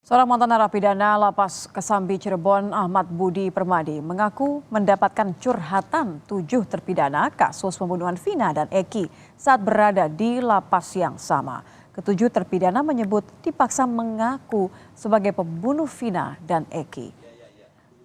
Seorang mantan narapidana Lapas Kesambi Cirebon, Ahmad Budi Permadi, mengaku mendapatkan curhatan 7 terpidana kasus pembunuhan Vina dan Eki saat berada di lapas yang sama. Ketujuh terpidana menyebut dipaksa mengaku sebagai pembunuh Vina dan Eki.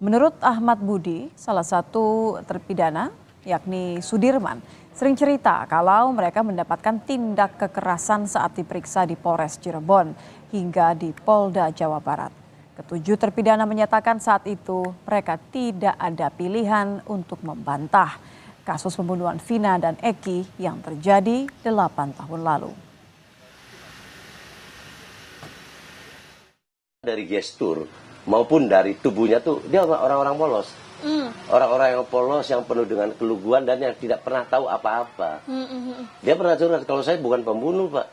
Menurut Ahmad Budi, salah satu terpidana, yakni Sudirman, sering cerita kalau mereka mendapatkan tindak kekerasan saat diperiksa di Polres Cirebon hingga di Polda Jawa Barat. Ketujuh terpidana menyatakan saat itu mereka tidak ada pilihan untuk membantah kasus pembunuhan Vina dan Eki yang terjadi 8 tahun lalu. Dari gestur maupun dari tubuhnya tuh dia orang-orang polos. Orang-orang yang polos, yang penuh dengan keluguan dan yang tidak pernah tahu apa-apa. Dia pernah curhat, kalau saya bukan pembunuh, Pak.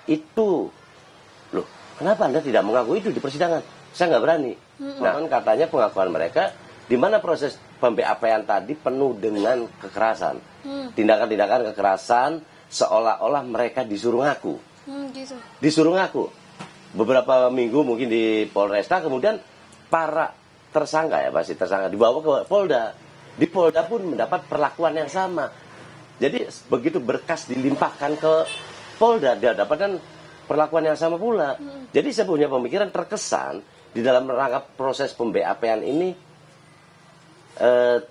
Itu, loh, kenapa Anda tidak mengaku itu di persidangan? Saya nggak berani. Nah, katanya pengakuan mereka, di mana proses pem-BAP-an tadi penuh dengan kekerasan. Tindakan-tindakan kekerasan, seolah-olah mereka disuruh ngaku. Disuruh ngaku. Beberapa minggu mungkin di Polresta, kemudian para tersangka ya pasti tersangka dibawa ke Polda. Di Polda pun mendapat perlakuan yang sama. Jadi begitu berkas dilimpahkan ke Polda, dia dapatkan perlakuan yang sama pula. Jadi saya punya pemikiran terkesan di dalam rangka proses pem-BAP-an ini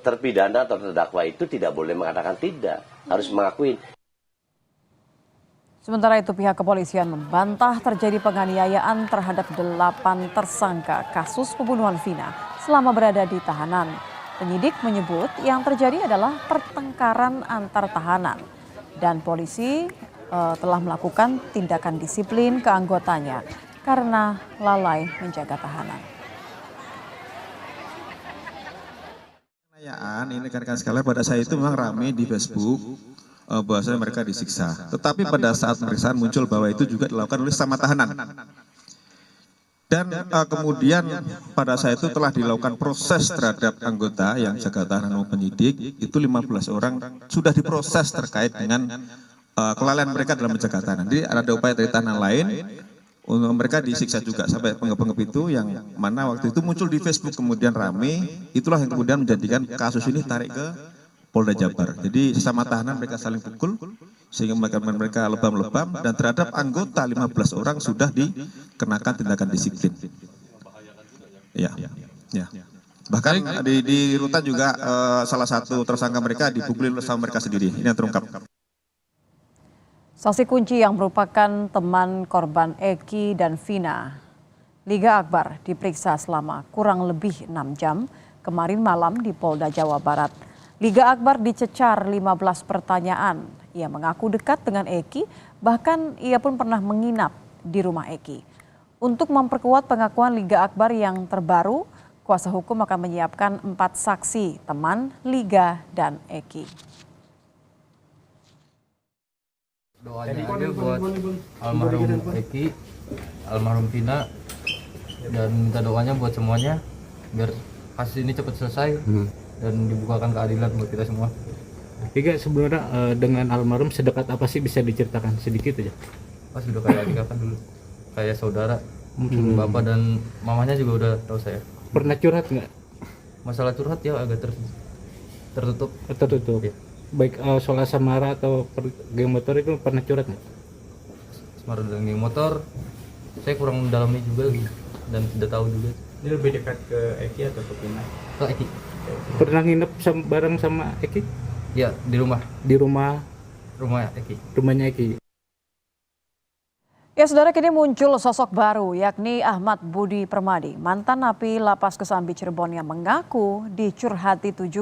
terpidana atau terdakwa itu tidak boleh mengatakan tidak, harus mengakui. Sementara itu pihak kepolisian membantah terjadi penganiayaan terhadap 8 tersangka kasus pembunuhan Vina selama berada di tahanan. Penyidik menyebut yang terjadi adalah pertengkaran antar tahanan dan polisi telah melakukan tindakan disiplin ke anggotanya karena lalai menjaga tahanan. Ini rekan-rekan sekalian, pada saat itu memang ramai di Facebook bahwasanya mereka disiksa. Tetapi pada saat pemeriksaan muncul bahwa itu juga dilakukan oleh sesama tahanan. Dan kemudian pada saat itu telah dilakukan proses terhadap anggota yang jaga tahanan maupun penyidik, itu 15 orang sudah diproses terkait dengan kelalaian mereka dalam menjaga tahanan. Jadi ada upaya dari tahanan lain, untuk mereka disiksa juga sampai penggep-penggep itu yang mana waktu itu muncul di Facebook kemudian rame, itulah yang kemudian menjadikan kasus ini tarik ke Polda Jabar. Jadi sesama tahanan mereka saling pukul sehingga mereka lebam-lebam dan terhadap anggota 15 orang sudah dikenakan tindakan disiplin. Ya. Bahkan di rutan juga salah satu tersangka mereka dipukulin sama mereka sendiri. Ini yang terungkap. Saksi kunci yang merupakan teman korban Eki dan Vina, Liga Akbar, diperiksa selama kurang lebih 6 jam kemarin malam di Polda Jawa Barat. Liga Akbar dicecar 15 pertanyaan. Ia mengaku dekat dengan Eki, bahkan ia pun pernah menginap di rumah Eki. Untuk memperkuat pengakuan Liga Akbar yang terbaru, kuasa hukum akan menyiapkan 4 saksi teman Liga dan Eki. Doanya aja buat almarhum Eki, almarhum Vina, dan minta doanya buat semuanya biar kasus ini cepat selesai. Dan dibukakan keadilan buat kita semua. Tiga sebenarnya dengan almarhum sedekat apa sih, bisa diceritakan sedikit aja? Pas udah kayak adik kan dulu, kayak saudara. Bapak dan mamanya juga udah tahu saya. Pernah curhat nggak? Masalah curhat ya agak tertutup. Ya. Baik soal asmara atau geng motor itu pernah curhat nggak? Asmara dan geng motor, saya kurang mendalami juga dan tidak tahu juga. Ini lebih dekat ke Eki atau ke Vina? Ke Eki. Pernah nginep bareng sama Eki? Ya, di rumah. Di rumah Eki. Rumahnya Eki. Ya saudara, kini muncul sosok baru yakni Ahmad Budi Permadi, mantan napi Lapas Kesambi Cirebon yang mengaku dicurhati 7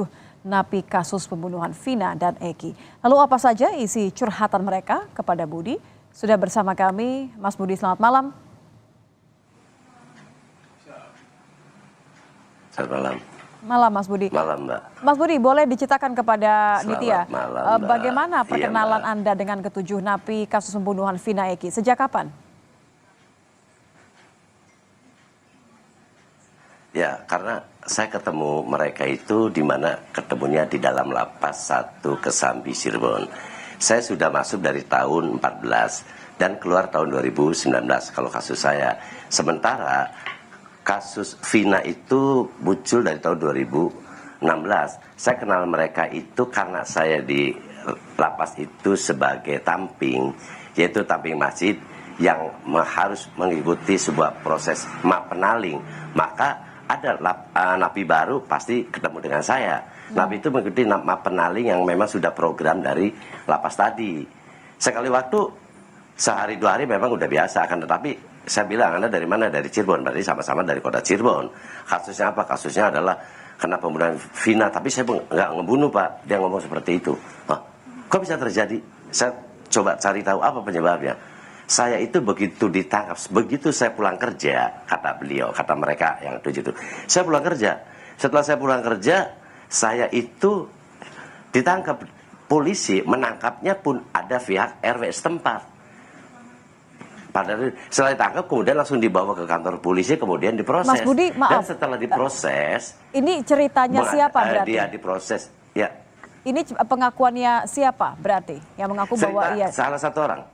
napi kasus pembunuhan Vina dan Eki. Lalu apa saja isi curhatan mereka kepada Budi? Sudah bersama kami Mas Budi, selamat malam. Selamat malam. Malam Mas Budi. Malam, Mbak. Mas Budi, boleh diceritakan kepada Nitya malam, Mbak. bagaimana perkenalan Iya, Anda dengan ketujuh napi kasus pembunuhan Vina Eki? Sejak kapan? Ya, karena saya ketemu mereka itu di mana ketemunya di dalam Lapas 1 Kesambi Cirebon. Saya sudah masuk dari tahun 14 dan keluar tahun 2019 kalau kasus saya. Sementara kasus Vina itu muncul dari tahun 2016. Saya kenal mereka itu karena saya di lapas itu sebagai tamping, yaitu tamping masjid yang harus mengikuti sebuah proses mapenaling. Maka ada napi baru pasti ketemu dengan saya. Napi itu mengikuti mapenaling yang memang sudah program dari lapas tadi. Sekali waktu, sehari 2 hari memang udah biasa, akan tetapi saya bilang, Anda dari mana? Dari Cirebon. Berarti sama-sama dari kota Cirebon. Kasusnya apa? Kasusnya adalah kena pembunuhan Vina. Tapi saya nggak ngebunuh, Pak. Dia ngomong seperti itu. Kok bisa terjadi? Saya coba cari tahu apa penyebabnya. Saya itu begitu ditangkap, begitu saya pulang kerja, kata beliau, kata mereka yang 7 itu. Saya pulang kerja. Setelah saya pulang kerja, saya itu ditangkap. Polisi menangkapnya pun ada pihak RW setempat. Padahal setelah ditangkap kemudian langsung dibawa ke kantor polisi, kemudian diproses. Mas Budi, maaf. Dan setelah diproses, ini ceritanya siapa berarti? Dia diproses. Ya. Ini pengakuannya siapa berarti yang mengaku bahwa iya? Salah satu orang.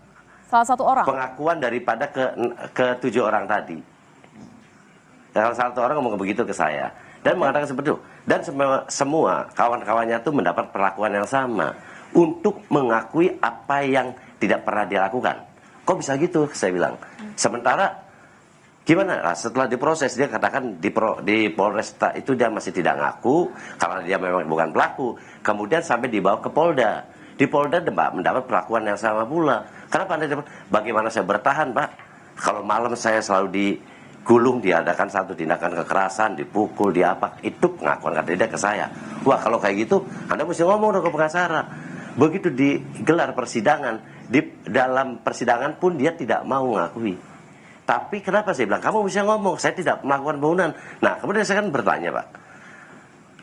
Salah satu orang. Pengakuan daripada ke 7 orang tadi. Salah satu orang ngomong begitu ke saya dan mengatakan seperti itu. Dan semua kawan-kawannya itu mendapat perlakuan yang sama untuk mengakui apa yang tidak pernah dia lakukan. Kok bisa gitu? Saya bilang. Sementara gimana? Nah, setelah diproses dia katakan di Polresta itu dia masih tidak ngaku karena dia memang bukan pelaku. Kemudian sampai dibawa ke Polda. Di Polda mendapat perlakuan yang sama pula. Kenapa Anda dapat? Bagaimana saya bertahan, Pak? Kalau malam saya selalu digulung, diadakan satu tindakan kekerasan, dipukul, diapa, itu pengakuan kata dia ke saya. Wah, kalau kayak gitu Anda mesti ngomong dong ke pengacara. Begitu digelar persidangan, di dalam persidangan pun dia tidak mau ngakui. Tapi kenapa saya bilang, kamu bisa ngomong, saya tidak melakukan pembunuhan. Nah, kemudian saya kan bertanya, Pak,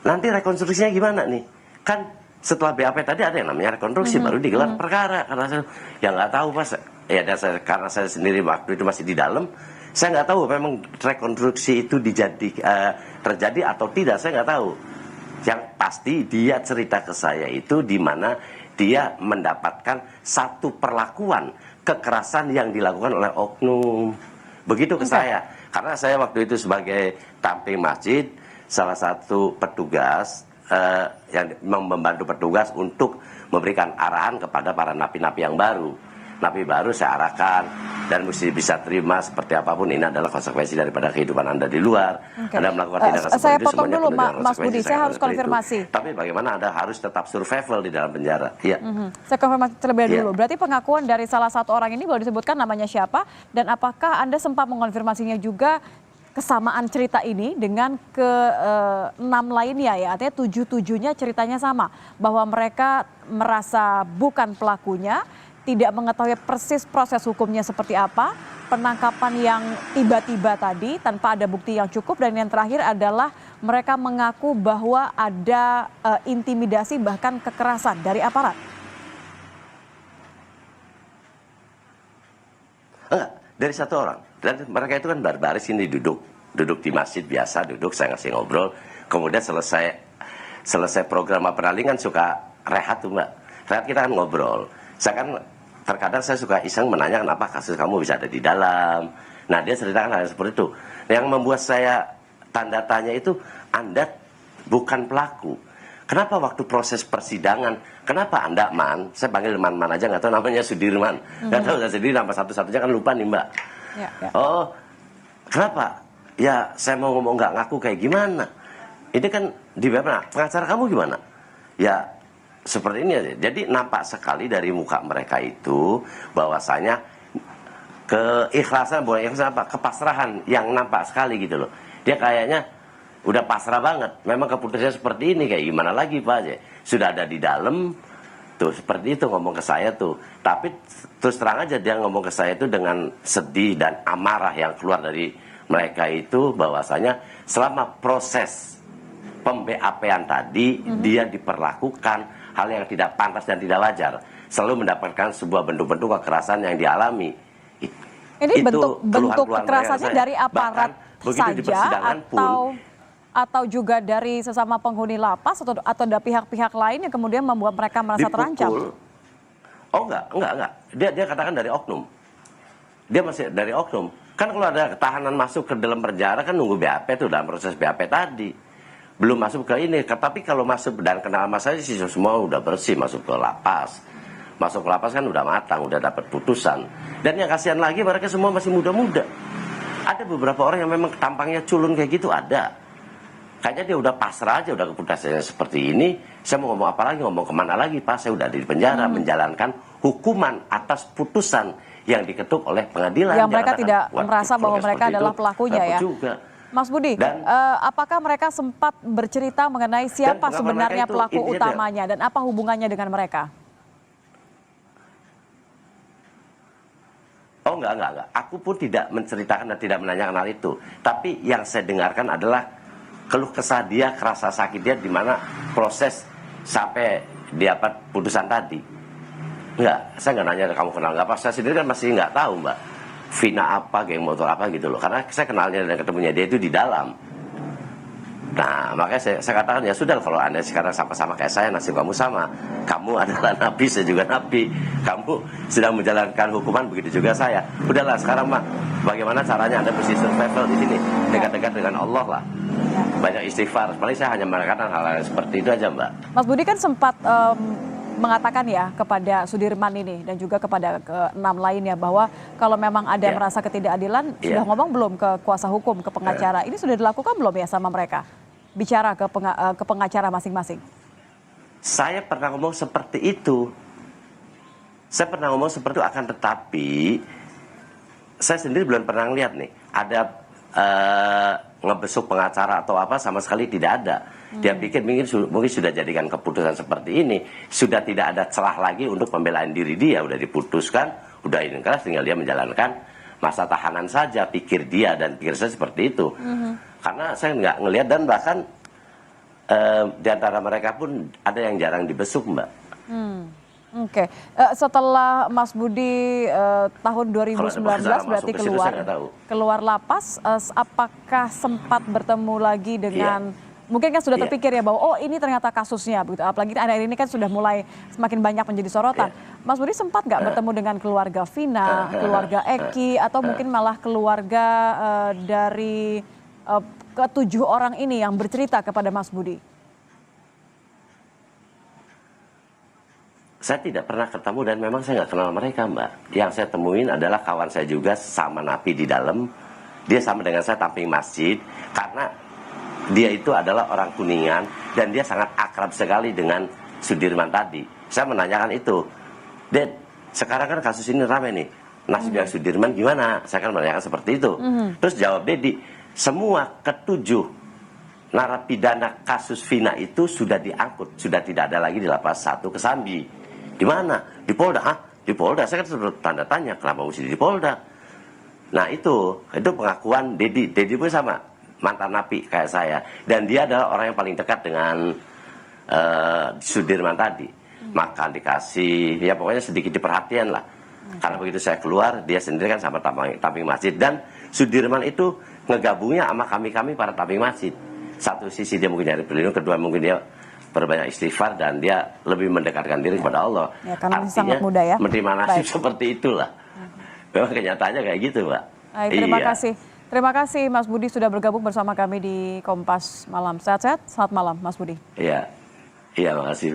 nanti rekonstruksinya gimana nih? Kan setelah BAP tadi ada yang namanya rekonstruksi, baru digelar perkara. Karena saya yang nggak tahu, Pak, ya karena saya sendiri waktu itu masih di dalam, saya nggak tahu memang rekonstruksi itu terjadi atau tidak, saya nggak tahu. Yang pasti dia cerita ke saya itu di mana dia mendapatkan satu perlakuan kekerasan yang dilakukan oleh oknum. Begitu ke saya. Karena saya waktu itu sebagai tamping masjid, salah satu petugas yang membantu petugas untuk memberikan arahan kepada para napi-napi yang baru. Napi baru saya arahkan dan mesti bisa terima seperti apapun, ini adalah konsekuensi daripada kehidupan Anda di luar. Anda melakukan tindakan seperti saya itu, potong semuanya dulu, penuh dengan Mas Budi, konsekuensi. saya harus konfirmasi. Tapi bagaimana Anda harus tetap survival di dalam penjara? Iya. Saya konfirmasi terlebih dulu. Berarti pengakuan dari salah satu orang ini boleh disebutkan namanya siapa? Dan apakah Anda sempat mengonfirmasinya juga kesamaan cerita ini dengan ke-6 lainnya ya? Artinya 7-7-nya ceritanya sama. Bahwa mereka merasa bukan pelakunya, tidak mengetahui persis proses hukumnya seperti apa, penangkapan yang tiba-tiba tadi tanpa ada bukti yang cukup, dan yang terakhir adalah mereka mengaku bahwa ada intimidasi bahkan kekerasan dari aparat. Enggak, dari satu orang. Dan mereka itu kan baris ini duduk di masjid biasa, saya ngasih ngobrol. Kemudian selesai program penalingan suka rehat tuh, Mbak. Rehat kita kan ngobrol. Saya kan terkadang saya suka iseng menanya kenapa kasus kamu bisa ada di dalam. Nah, dia ceritakan hal seperti itu. Yang membuat saya tanda tanya itu, Anda bukan pelaku. Kenapa waktu proses persidangan, kenapa Anda, Man, saya panggil Man aja, nggak tahu namanya Sudirman. Nggak tahu, saya sendiri nama satu-satunya kan lupa nih, Mbak. Ya. Oh, kenapa? Ya, saya mau ngomong nggak ngaku kayak gimana. Ini kan di mana? Pengacara kamu gimana? Ya, seperti ini aja. Jadi nampak sekali dari muka mereka itu bahwasanya keikhlasan, bukan ikhlasan apa, kepasrahan yang nampak sekali gitu loh. Dia kayaknya udah pasrah banget. Memang keputusannya seperti ini, kayak gimana lagi, Pak aja. Sudah ada di dalam tuh seperti itu ngomong ke saya tuh. Tapi terus terang aja dia ngomong ke saya itu dengan sedih dan amarah yang keluar dari mereka itu, bahwasanya selama proses pem-BAP-an tadi dia diperlakukan hal yang tidak pantas dan tidak wajar, selalu mendapatkan sebuah bentuk-bentuk kekerasan yang dialami. Ini bentuk kekerasannya dari aparat saja atau juga dari sesama penghuni lapas atau ada pihak-pihak lain yang kemudian membuat mereka merasa terancam? Oh enggak. Dia katakan dari oknum. Dia masih dari oknum. Kan kalau ada tahanan masuk ke dalam penjara kan nunggu BAP tuh, dalam proses BAP tadi. Belum masuk ke ini. Tapi kalau masuk dan kenal sama saya sih semua udah bersih masuk ke lapas. Masuk ke lapas kan udah matang, udah dapat putusan. Dan yang kasihan lagi mereka semua masih muda-muda. Ada beberapa orang yang memang tampangnya culun kayak gitu, ada. Kayaknya dia udah pasrah aja, udah keputusannya seperti ini. Saya mau ngomong apa lagi, ngomong kemana lagi, Pak? Saya udah di penjara menjalankan hukuman atas putusan yang diketuk oleh pengadilan. Yang mereka tidak merasa bahwa mereka adalah pelakunya ya. Juga. Mas Budi, apakah mereka sempat bercerita mengenai siapa sebenarnya pelaku utamanya dan apa hubungannya dengan mereka? Oh enggak. Aku pun tidak menceritakan dan tidak menanyakan hal itu. Tapi yang saya dengarkan adalah keluh kesah dia, kerasa sakit dia di mana proses sampai dapat putusan tadi. Enggak, saya nggak nanya kamu kenal nggak apa. Saya sendiri kan masih nggak tahu Mbak. Vina apa, geng motor apa gitu loh. Karena saya kenalnya dan ketemunya dia itu di dalam. Nah, makanya saya katakan ya sudah, kalau Anda sekarang sama-sama kayak saya, nasib kamu sama. Kamu adalah nabi, saya juga nabi. Kamu sedang menjalankan hukuman, begitu juga saya. Udahlah sekarang mah, bagaimana caranya Anda mesti survival di sini, dekat-dekat dengan Allah lah. Banyak istighfar. Paling saya hanya mengatakan hal-hal seperti itu aja Mbak. Mas Budi kan sempat mengatakan ya kepada Sudirman ini dan juga kepada ke-6 lainnya bahwa kalau memang ada merasa ketidakadilan, sudah ngomong belum ke kuasa hukum, ke pengacara? Ini sudah dilakukan belum ya sama mereka? Bicara ke pengacara masing-masing. Saya pernah ngomong seperti itu. Saya pernah ngomong seperti itu, akan tetapi saya sendiri belum pernah lihat nih ada ngebesuk pengacara atau apa, sama sekali tidak ada. Dia pikir mungkin sudah jadikan keputusan seperti ini, sudah tidak ada celah lagi untuk pembelaan diri dia, udah diputuskan, udah ini keras, tinggal dia menjalankan masa tahanan saja, pikir dia dan pikir saya seperti itu. Karena saya nggak ngelihat, dan bahkan di antara mereka pun ada yang jarang dibesuk Mbak. Oke. Setelah Mas Budi tahun 2019 berarti keluar lapas, apakah sempat bertemu lagi dengan, mungkin kan sudah terpikir ya bahwa oh ini ternyata kasusnya begitu, apalagi akhir ini kan sudah mulai semakin banyak menjadi sorotan. Mas Budi sempat nggak bertemu dengan keluarga Vina, keluarga Eki, atau mungkin malah keluarga dari ke-7 orang ini yang bercerita kepada Mas Budi? Saya tidak pernah ketemu dan memang saya nggak kenal mereka Mbak. Yang saya temuin adalah kawan saya juga sama napi di dalam. Dia sama dengan saya tamping masjid, karena dia itu adalah orang Kuningan dan dia sangat akrab sekali dengan Sudirman tadi. Saya menanyakan itu, Ded, sekarang kan kasus ini ramai nih, nasib yang Sudirman gimana? Saya kan menanyakan seperti itu. Terus jawab Dedi, semua ke-7 narapidana kasus Vina itu sudah diangkut, sudah tidak ada lagi di lapas 1 Kesambi. Di mana? Di Polda. Hah? Di Polda. Saya kan sudah tanda tanya kenapa mesti di Polda. Nah itu pengakuan Dedi. Dedi pun sama, mantan napi kayak saya, dan dia adalah orang yang paling dekat dengan Sudirman tadi. Makan dikasih, ya pokoknya sedikit diperhatian lah. Karena begitu saya keluar, dia sendiri kan sama tamping masjid, dan Sudirman itu ngegabungnya sama kami para tamping masjid. Satu sisi dia mungkin nyari pelindung, kedua mungkin dia berbanyak istighfar, dan dia lebih mendekatkan diri kepada Allah. Ya, karena artinya sangat muda ya. menerima nasib seperti itulah. Memang kenyataannya kayak gitu Mbak. Baik, terima kasih. Terima kasih Mas Budi sudah bergabung bersama kami di Kompas Malam. Sehat-sehat, selamat malam Mas Budi. Iya, makasih.